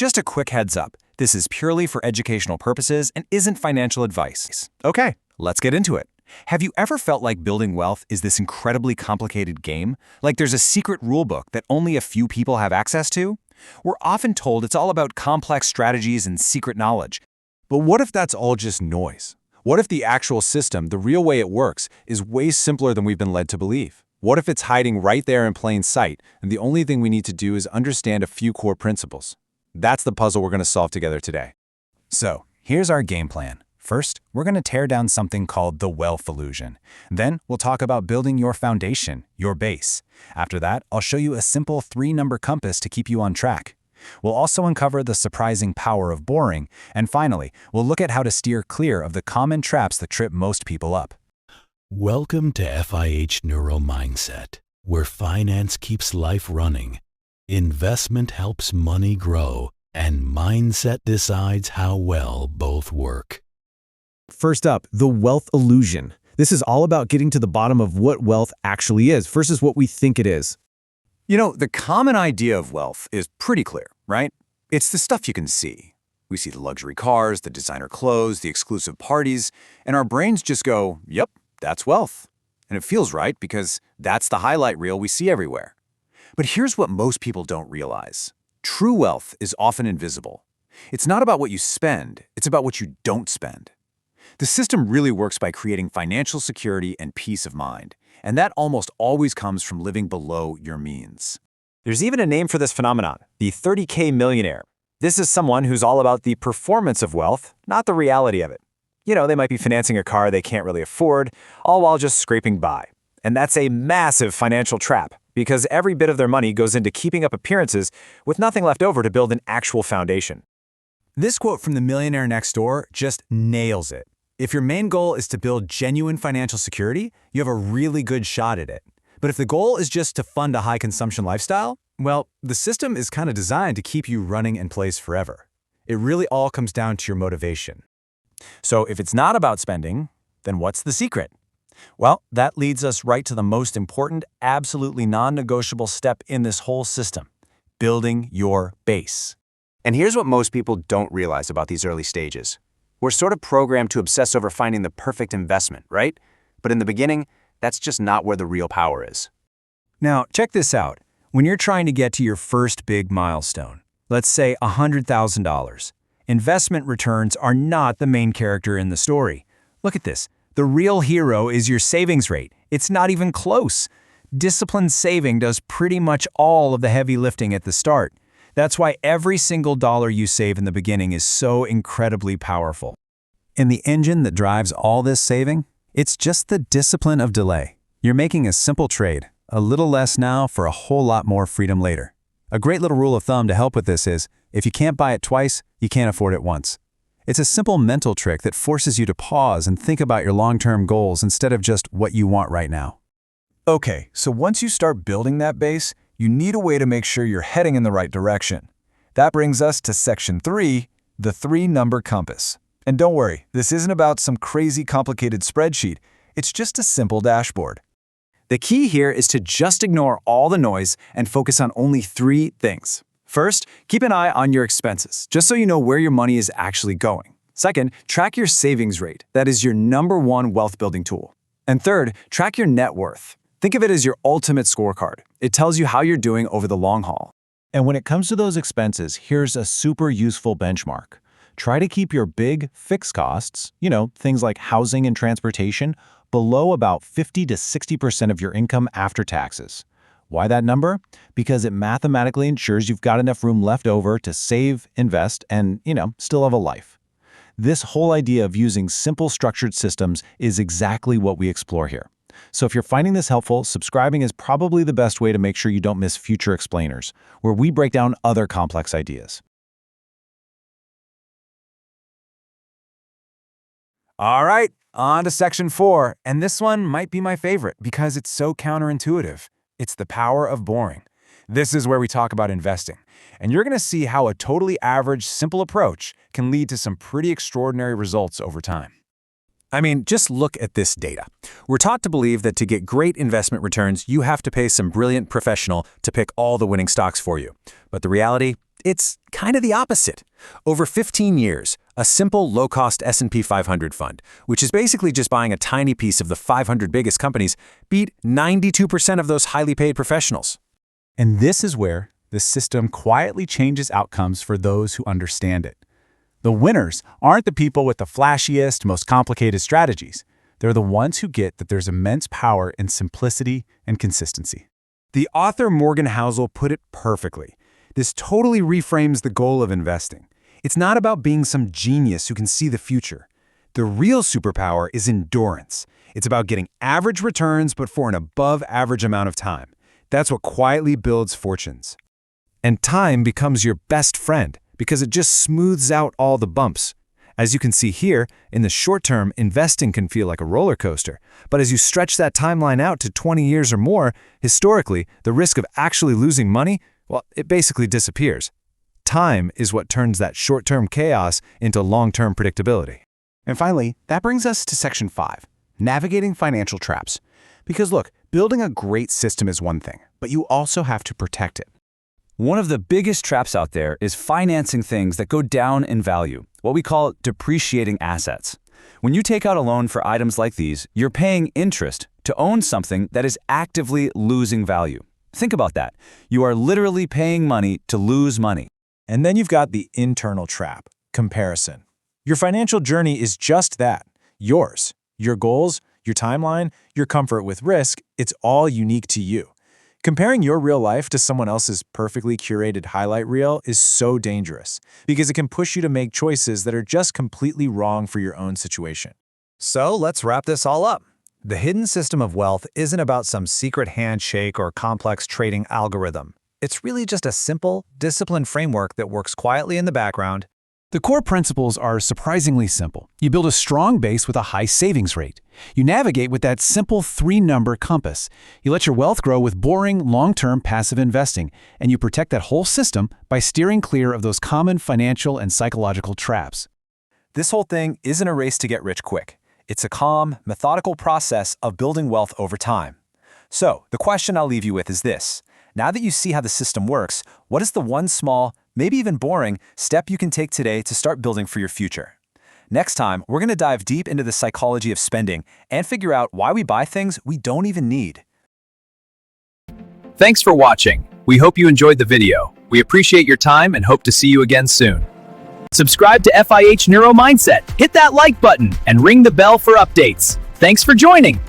Just a quick heads up, this is purely for educational purposes and isn't financial advice. Okay, let's get into it. Have you ever felt like building wealth is this incredibly complicated game? Like there's a secret rulebook that only a few people have access to? We're often told it's all about complex strategies and secret knowledge. But what if that's all just noise? What if the actual system, the real way it works, is way simpler than we've been led to believe? What if it's hiding right there in plain sight, and the only thing we need to do is understand a few core principles? That's the puzzle we're going to solve together today. So, here's our game plan. First, we're going to tear down something called the wealth illusion. Then, we'll talk about building your foundation, your base. After that, I'll show you a simple 3-number compass to keep you on track. We'll also uncover the surprising power of boring. And finally, we'll look at how to steer clear of the common traps that trip most people up. Welcome to FIH Neuro Mindset, where finance keeps life running, investment helps money grow, and mindset decides how well both work. First up, the wealth illusion. This is all about getting to the bottom of what wealth actually is versus what we think it is. You know, the common idea of wealth is pretty clear, right? It's the stuff you can see. We see the luxury cars, the designer clothes, the exclusive parties, and our brains just go, yep, that's wealth. And it feels right because that's the highlight reel we see everywhere. But here's what most people don't realize. True wealth is often invisible. It's not about what you spend, it's about what you don't spend. The system really works by creating financial security and peace of mind, and that almost always comes from living below your means. There's even a name for this phenomenon, the 30K millionaire. This is someone who's all about the performance of wealth, not the reality of it. You know, they might be financing a car they can't really afford, all while just scraping by. And that's a massive financial trap, because every bit of their money goes into keeping up appearances with nothing left over to build an actual foundation. This quote from the millionaire next door just nails it. If your main goal is to build genuine financial security, you have a really good shot at it. But if the goal is just to fund a high-consumption lifestyle, well, the system is kind of designed to keep you running in place forever. It really all comes down to your motivation. So if it's not about spending, then what's the secret? Well, that leads us right to the most important, absolutely non-negotiable step in this whole system: building your base. And here's what most people don't realize about these early stages. We're sort of programmed to obsess over finding the perfect investment, right? But in the beginning, that's just not where the real power is. Now, check this out. When you're trying to get to your first big milestone, let's say $100,000, investment returns are not the main character in the story. Look at this. The real hero is your savings rate. It's not even close. Disciplined saving does pretty much all of the heavy lifting at the start. That's why every single dollar you save in the beginning is so incredibly powerful. And the engine that drives all this saving? It's just the discipline of delay. You're making a simple trade, a little less now for a whole lot more freedom later. A great little rule of thumb to help with this is, if you can't buy it twice, you can't afford it once. It's a simple mental trick that forces you to pause and think about your long-term goals instead of just what you want right now. Okay, so once you start building that base, you need a way to make sure you're heading in the right direction. That brings us to section 3, the 3-number compass. And don't worry, this isn't about some crazy complicated spreadsheet. It's just a simple dashboard. The key here is to just ignore all the noise and focus on only 3 things. First, keep an eye on your expenses, just so you know where your money is actually going. Second, track your savings rate. That is your #1 wealth-building tool. And third, track your net worth. Think of it as your ultimate scorecard. It tells you how you're doing over the long haul. And when it comes to those expenses, here's a super useful benchmark. Try to keep your big fixed costs, things like housing and transportation, below about 50 to 60% of your income after taxes. Why that number? Because it mathematically ensures you've got enough room left over to save, invest, and, still have a life. This whole idea of using simple structured systems is exactly what we explore here. So if you're finding this helpful, subscribing is probably the best way to make sure you don't miss future explainers, where we break down other complex ideas. All right, on to section 4, and this one might be my favorite because it's so counterintuitive. It's the power of boring. This is where we talk about investing, and you're going to see how a totally average, simple approach can lead to some pretty extraordinary results over time. I mean, just look at this data. We're taught to believe that to get great investment returns, you have to pay some brilliant professional to pick all the winning stocks for you. But the reality, It's kind of the opposite. Over 15 years, a simple low-cost S&P 500 fund, which is basically just buying a tiny piece of the 500 biggest companies, beat 92% of those highly paid professionals. And this is where the system quietly changes outcomes for those who understand it. The winners aren't the people with the flashiest, most complicated strategies. They're the ones who get that there's immense power in simplicity and consistency. The author Morgan Housel put it perfectly. This totally reframes the goal of investing. It's not about being some genius who can see the future. The real superpower is endurance. It's about getting average returns but for an above-average amount of time. That's what quietly builds fortunes. And time becomes your best friend because it just smooths out all the bumps. As you can see here, in the short term, investing can feel like a roller coaster. But as you stretch that timeline out to 20 years or more, historically, the risk of actually losing money, well, it basically disappears. Time is what turns that short-term chaos into long-term predictability. And finally, that brings us to Section 5, navigating financial traps. Because look, building a great system is one thing, but you also have to protect it. One of the biggest traps out there is financing things that go down in value, what we call depreciating assets. When you take out a loan for items like these, you're paying interest to own something that is actively losing value. Think about that. You are literally paying money to lose money. And then you've got the internal trap, comparison. Your financial journey is just that, yours. Your goals, your timeline, your comfort with risk, it's all unique to you. Comparing your real life to someone else's perfectly curated highlight reel is so dangerous because it can push you to make choices that are just completely wrong for your own situation. So let's wrap this all up. The hidden system of wealth isn't about some secret handshake or complex trading algorithm. It's really just a simple, disciplined framework that works quietly in the background. The core principles are surprisingly simple. You build a strong base with a high savings rate. You navigate with that simple 3-number compass. You let your wealth grow with boring, long-term passive investing, and you protect that whole system by steering clear of those common financial and psychological traps. This whole thing isn't a race to get rich quick. It's a calm, methodical process of building wealth over time. So, the question I'll leave you with is this. Now that you see how the system works, what is the one small, maybe even boring, step you can take today to start building for your future? Next time, we're going to dive deep into the psychology of spending and figure out why we buy things we don't even need. Thanks for watching. We hope you enjoyed the video. We appreciate your time and hope to see you again soon. Subscribe to FIH Neuro Mindset, hit that like button, and ring the bell for updates. Thanks for joining.